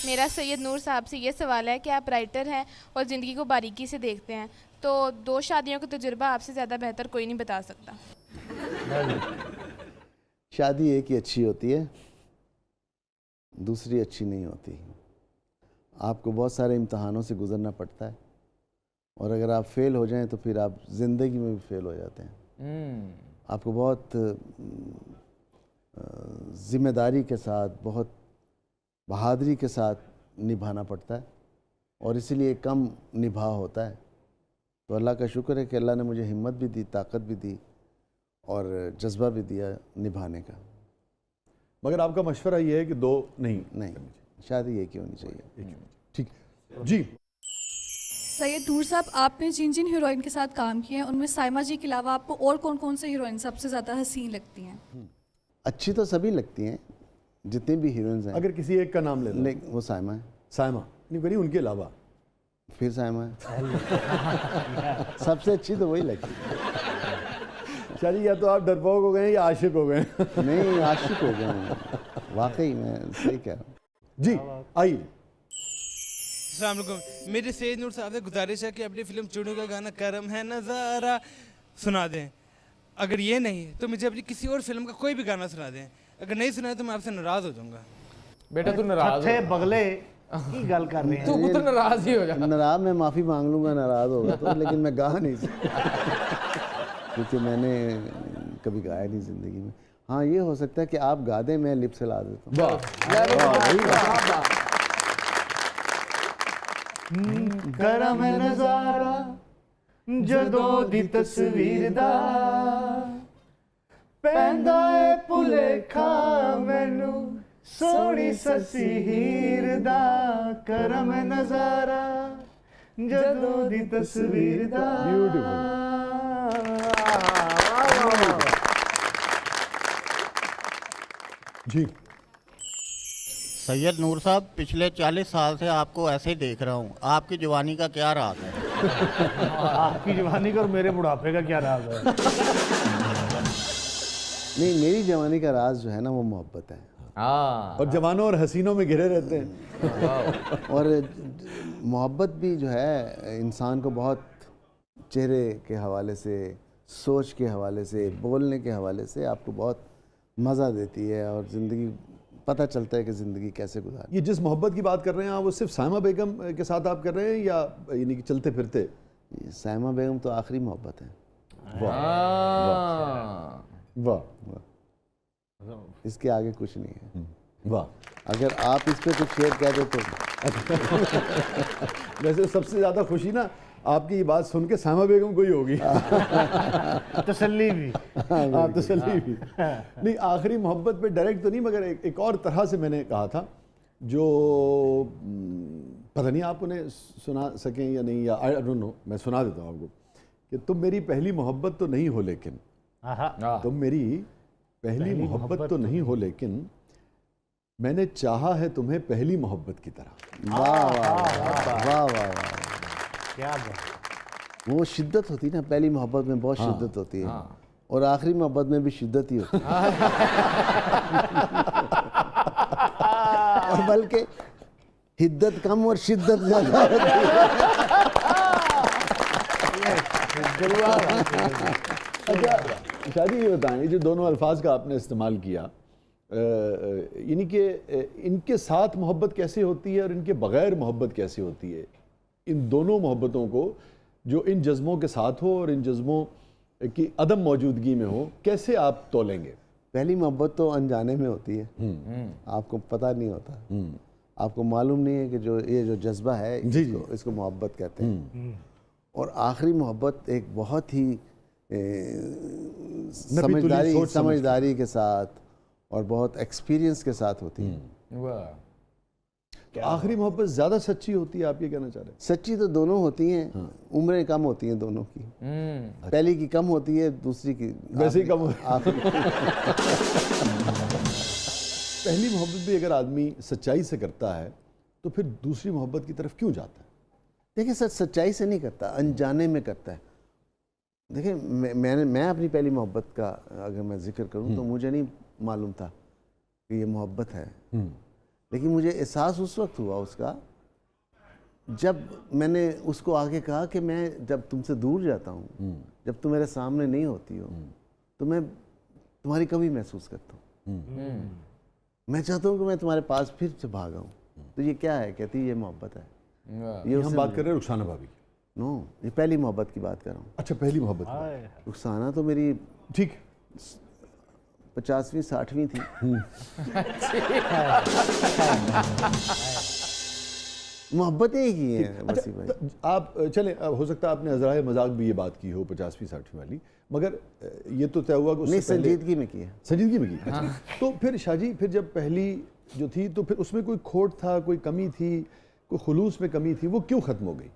मेरा सैयद नूर साहब से ये सवाल है कि आप राइटर हैं और ज़िंदगी को बारीकी से देखते हैं, तो 2 शादियों का तजुर्बा आपसे ज़्यादा बेहतर कोई नहीं बता सकता। शादी एक ही अच्छी होती है, दूसरी अच्छी नहीं होती। आपको बहुत सारे इम्तहानों से गुजरना पड़ता है और अगर आप फेल हो जाएं तो फिर आप ज़िंदगी में भी फेल हो जाते हैं। आपको बहुत ज़िम्मेदारी के साथ, बहुत बहादुरी के साथ निभाना पड़ता है और इसीलिए कम निभा होता है। तो अल्लाह का शुक्र है कि अल्लाह ने मुझे हिम्मत भी दी, ताकत भी दी और जज्बा भी दिया निभाने का। मगर आपका मशवरा ये है कि दो नहीं, शादी एक ही होनी चाहिए। ठीक जी। सैयद नूर साहब, आपने जिन जिन हीरोइन के साथ काम किया है उनमें साइमा जी के अलावा आपको और कौन कौन से हीरोइन सबसे ज़्यादा हसीन लगती हैं? अच्छी तो सभी लगती हैं, जितनी भी हीरोइंस हैं। अगर किसी एक का नाम ले लो। वो साइमा है। साइमा नहीं, उनके अलावा फिर साइमा है। सबसे अच्छी तो वही लगती है। शादी या तो आप डरपोक हो गए या आशिक हो गए। नहीं, आशिक हो गए वाकई में, सही कह रहा हूँ। जी आइए। अस्सलाम वालेकुम। मेरी सैयद नूर साहब से गुजारिश है कि अपनी फिल्म चुनू का गाना करम है नज़ारा सुना दें। अगर ये नहीं तो मुझे अपनी किसी और फिल्म का कोई भी गाना सुना दें। अगर नहीं सुना तो मैं आपसे नाराज़ हो जाऊंगा। बेटा तू नाराज थे बगले की गल कर रहे हैं। तू तो नाराज ही हो जा। नाराज मैं माफ़ी मांग लूँगा, नाराज़ होगा तो, लेकिन मैं गा नहीं सकता क्योंकि मैंने कभी गाया नहीं ज़िंदगी में। हाँ, ये हो सकता है कि आप गा दें, मैं लिप से ला देता हूँ। करम नजारा जदों दी तस्वीर दा पैंदा ए भुलेखा मैनू सोहनी ससी हीर दा। करम नजारा जदों दी तस्वीर दा। जी सैयद नूर साहब, पिछले 40 साल से आपको ऐसे ही देख रहा हूँ, आपकी जवानी का क्या राज है? आपकी जवानी का और मेरे बुढ़ापे का क्या राज है? नहीं, मेरी जवानी का राज जो है ना वो मोहब्बत है। और जवानों और हसीनों में घिरे रहते हैं। और मोहब्बत भी जो है इंसान को बहुत चेहरे के हवाले से, सोच के हवाले से, बोलने के हवाले से आपको बहुत मज़ा देती है और ज़िंदगी पता चलता है कि ज़िंदगी कैसे गुजारनी। ये जिस मोहब्बत की बात कर रहे हैं आप, वो सिर्फ साइमा बेगम के साथ आप कर रहे हैं या यानी कि चलते फिरते? साइमा बेगम तो आखिरी मोहब्बत है। वाह वाह वाह, इसके आगे कुछ नहीं है। वाह। अगर आप इस पर कुछ शेयर कह दो तो वैसे सबसे ज़्यादा खुशी ना आपकी ये बात सुन के साइमा बेगम को ही होगी। तसल्ली भी। हाँ, तसल्ली भी। नहीं, आखिरी मोहब्बत पे डायरेक्ट तो नहीं, मगर एक और तरह से मैंने कहा था जो पता नहीं आप उन्हें सुना सकें या नहीं, या आई डोंट नो, मैं सुना देता हूँ आपको कि तुम मेरी पहली मोहब्बत तो नहीं हो लेकिन, तुम मेरी पहली मोहब्बत तो नहीं हो लेकिन मैंने चाहा है तुम्हें पहली मोहब्बत की तरह। वाह वाह वाह वाह वाह, क्या बात। वो शिद्दत होती है ना, पहली मोहब्बत में बहुत शिद्दत होती है और आखिरी मोहब्बत में भी शिद्दत ही होती है। और बल्कि हिद्दत कम और शिद्दत ज़्यादा होती है। अच्छा शादी, ये बताएं, ये जो दोनों अल्फाज का आपने इस्तेमाल किया, यानी कि इनके साथ मोहब्बत कैसे होती है और इनके बग़ैर मोहब्बत कैसे होती है? इन दोनों मोहब्बतों को जो इन जज्बों के साथ हो और इन जज्बों की अदम मौजूदगी में हो, कैसे आप तोलेंगे? पहली मोहब्बत तो अनजाने में होती है, आपको पता नहीं होता, आपको मालूम नहीं है कि जो ये जो जज्बा है इसको मोहब्बत कहते हैं। और आखिरी मोहब्बत एक बहुत ही समझदारी के साथ और बहुत एक्सपीरियंस के साथ होती है। आखिरी मोहब्बत ज़्यादा सच्ची होती है, आप ये कहना चाह रहे हैं? सच्ची तो दोनों होती हैं, उम्रें कम होती हैं दोनों की। पहली की कम होती है, दूसरी की वैसे ही कम पहली मोहब्बत भी अगर आदमी सच्चाई से करता है तो फिर दूसरी मोहब्बत की तरफ क्यों जाता है? देखिए सर, सच्चाई से नहीं करता, अनजाने में करता है। देखिए मैं अपनी पहली मोहब्बत का अगर मैं जिक्र करूं तो मुझे नहीं मालूम था कि ये मोहब्बत है। लेकिन मुझे एहसास उस वक्त हुआ उसका जब मैंने उसको आगे कहा कि मैं जब तुमसे दूर जाता हूँ, जब तुम मेरे सामने नहीं होती हो, तो मैं तुम्हारी कमी महसूस करता हूँ। मैं चाहता हूँ कि मैं तुम्हारे पास फिर से भाग आऊँ। तो ये क्या है? कहती ये मोहब्बत है। ये हम उसने बात कर रहे हैं रुखसाना भाभी की। नो, ये पहली मोहब्बत की बात कर रहा हूँ। अच्छा, पहली मोहब्बत की बात। रुखसाना तो मेरी ठीक 50वीं 60वीं थी। मोहब्बतें ही की हैं वसी भाई। तो आप चलें, हो सकता है आपने अजराए मजाक भी ये बात की हो 50वीं 60वीं वाली, मगर ये तो तय हुआ कि उससे नहीं, पहले- संजीदगी में की है। संजीदगी में की। अच्छा। तो फिर शाहजी, फिर जब पहली जो थी तो फिर उसमें कोई खोट था, कोई कमी थी, कोई खुलूस में कमी थी, वो क्यों ख़त्म हो गई?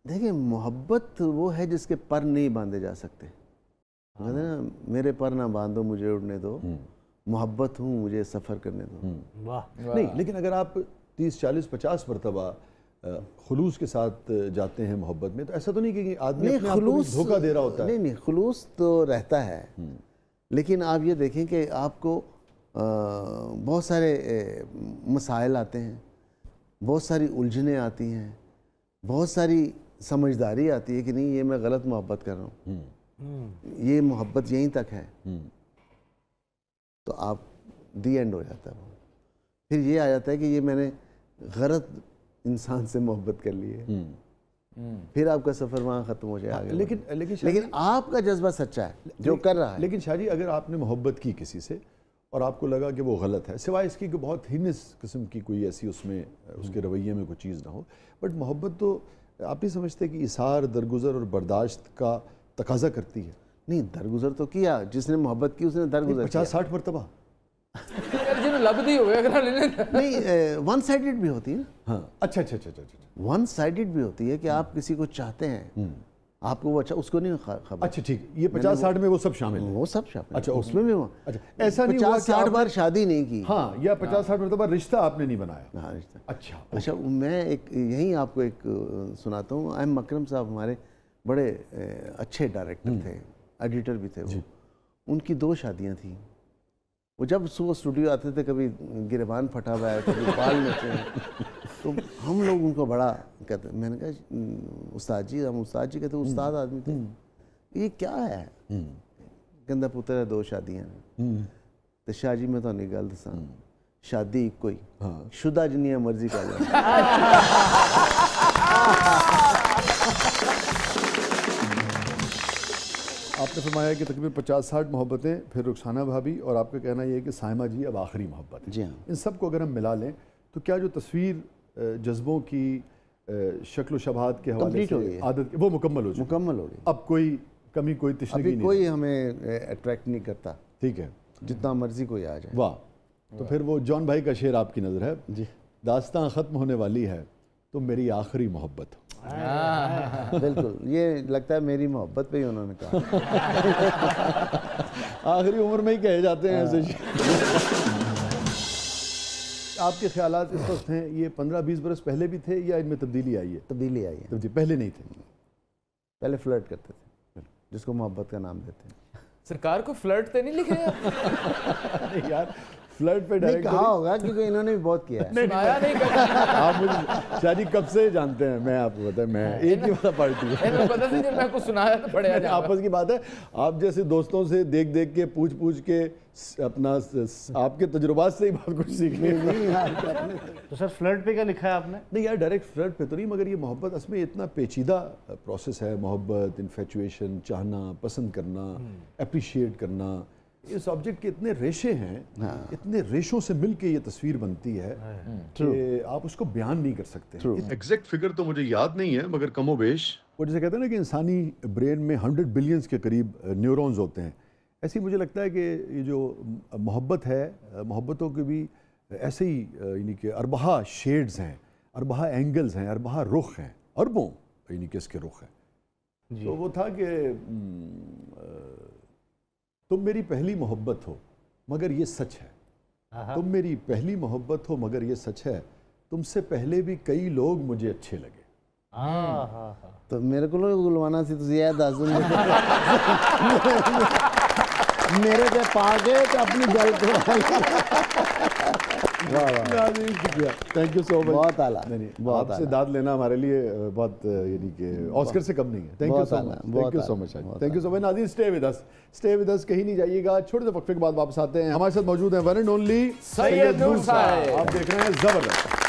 देखिए, मोहब्बत वो है जिसके पर नहीं बांधे जा सकते। कहते हैं ना, मेरे पर ना बांधो मुझे उड़ने दो, मोहब्बत हूँ मुझे सफ़र करने दो। वाह। नहीं, लेकिन अगर आप 30 40 50 मरतबा खुलूस के साथ जाते हैं मोहब्बत में, तो ऐसा तो नहीं कि आदमी नहीं, अपने आप को भी खुलूस धोखा दे रहा होता है? नहीं, खुलूस तो रहता है, लेकिन आप ये देखें कि आपको बहुत सारे मसाइल आते हैं, बहुत सारी उलझनें आती हैं, बहुत सारी समझदारी आती है कि नहीं, ये मैं गलत मोहब्बत कर रहा हूँ, ये मोहब्बत यहीं तक है, तो आप दी एंड हो जाता है वो। फिर ये आ जाता है कि ये मैंने गलत इंसान से मोहब्बत कर ली है, फिर आपका सफ़र वहाँ ख़त्म हो जाए। लेकिन आपका जज्बा सच्चा है जो कर रहा है। लेकिन शाहजी, अगर आपने मोहब्बत की किसी से और आपको लगा कि वो गलत है, सिवाय इसकी कि बहुत हीनस किस्म की कोई ऐसी उसमें उसके रवैये में कोई चीज़ ना हो, बट मोहब्बत तो आप नहीं समझते कि इसार, दरगुजर और बर्दाश्त का तकाजा करती है? नहीं, दरगुजर तो किया, जिसने मोहब्बत की उसने दरगुजर 50-60 मरतबा। लबदी हो गया नहीं, वन साइडेड भी होती है ना। हाँ, अच्छा। वन साइडेड भी होती है कि आप किसी को चाहते हैं, आपको वो अच्छा, उसको नहीं खबर। अच्छा, ठीक, ये 50-60 में वो सब शामिल है? वो सब शामिल। अच्छा, उसमें भी वो। अच्छा, ऐसा नहीं हुआ कि 50-60 बार शादी नहीं की। हाँ, या 50-60 मरतबा रिश्ता आपने नहीं बनाया? हाँ, रिश्ता। अच्छा, मैं एक यहीं आपको एक सुनाता हूँ। अहम मकरम साहब हमारे बड़े अच्छे डायरेक्टर थे, एडिटर भी थे वो। उनकी 2 शादियाँ थी। वो जब सुबह स्टूडियो आते थे, कभी गिरबान फटा हुआ है, कभी बाल नचे, तो हम लोग उनको बड़ा कहते। मैंने कहा, उस्ताद जी, हम उस्ताद जी कहते, उस्ताद आदमी थे, ये क्या है? कहता पुत्र है 2 शादियाँ ने। तो शाह जी मैं तो नहीं गल दसा, शादी एक कोई, शुदा जिन्नियां मर्जी कर लो। आपने फरमाया कि तकरीबन 50-60 मोहब्बतें, फिर रुखसाना भाभी, और आपका कहना यह है कि साइमा जी अब आखिरी मोहब्बत है। जी हाँ। इन सब को अगर हम मिला लें तो क्या जो तस्वीर जज्बों की, शक्ल शबाहत के हवाले कंप्लीट हो गई से है। आदत, वो मुकम्मल हो चुकी, मुकम्मल हो गई। अब कोई कमी, कोई तिश्नगी अभी नहीं कोई रही। हमें अट्रैक्ट नहीं करता, ठीक है, जितना मर्जी कोई आ जाए। वाह। तो फिर वो जॉन भाई का शेर आपकी नज़र है जी, दास्तां ख़त्म होने वाली है तो मेरी आखिरी मोहब्बत हो। बिल्कुल, ये लगता है मेरी मोहब्बत पे ही उन्होंने कहा। आखिरी उम्र में ही कहे जाते हैं ऐसे। आपके ख्यालात इस वक्त हैं, ये 15-20 बरस पहले भी थे या इनमें तब्दीली आई है? तब्दीली आई है। पहले नहीं थे? पहले फ्लर्ट करते थे, जिसको मोहब्बत का नाम देते हैं। सरकार को फ्लर्ट तो नहीं लिखे नहीं यार, फ्लर्ट पे नहीं डायरेक्ट कहा होगा, क्योंकि इन्होंने भी बहुत किया है। सुनाया नहीं करता। आप मुझे शादी कब से जानते हैं? मैं आपको बताया, मैं एक ही वाला पार्टी है। इनको पता नहीं, जब मैं कुछ सुनाया तो पढ़े नहीं, आपस की बात है। आप जैसे दोस्तों से देख देख के, पूछ पूछ के, अपना आपके तजुर्बात से ही बहुत कुछ सीखने। तो सर फ्लर्ट पे क्या लिखा है आपने? नहीं यार, डायरेक्ट फ्लर्ट पे तो नहीं, मगर ये मोहब्बत असल में इतना पेचीदा प्रोसेस है। मोहब्बत, इन्फेचुएशन, चाहना, पसंद करना, अप्रिशिएट करना, इस ऑब्जेक्ट के इतने रेशे हैं, इतने रेशों से मिलके ये तस्वीर बनती है कि आप उसको बयान नहीं कर सकते। एग्जैक्ट फिगर तो मुझे याद नहीं है, मगर कमोबेश वो जैसे कहते हैं ना कि इंसानी ब्रेन में 100 बिलियंस के करीब न्यूरॉन्स होते हैं, ऐसे ही मुझे लगता है कि ये जो मोहब्बत है, मोहब्बतों के भी ऐसे ही यानी कि अरबहा शेड्स हैं, अरबहा एंगल्स हैं, अरबहा रुख हैं, अरबों यानी कि इसके रुख हैं। तो वो था कि तुम मेरी पहली मोहब्बत हो मगर ये सच है, तुम मेरी पहली मोहब्बत हो मगर ये सच है, तुमसे पहले भी कई लोग मुझे अच्छे लगे। तो मेरे को गुलवाना सी तुझे याद दस मेरे पे पा गए तो अपनी गल वाह वाह, नाज़रीन, शुक्रिया, थैंक यू सो मच। बहुत आला, नहीं बहुत आपसे आला। दाद लेना हमारे लिए बहुत यानी कि ऑस्कर से कम नहीं है। थैंक यू बहुत सो आला, मच, बहुत थैंक यू सो आला, मच, बहुत थैंक यू सो मच। नाज़रीन, स्टे विद अस, कहीं नहीं जाइएगा। छोटे से वक्फे के बाद वापस आते हैं। हमारे साथ मौजूद हैं वन एंड ओनली सैयद नूर साहब। आप देख रहे हैं जबरदस्त।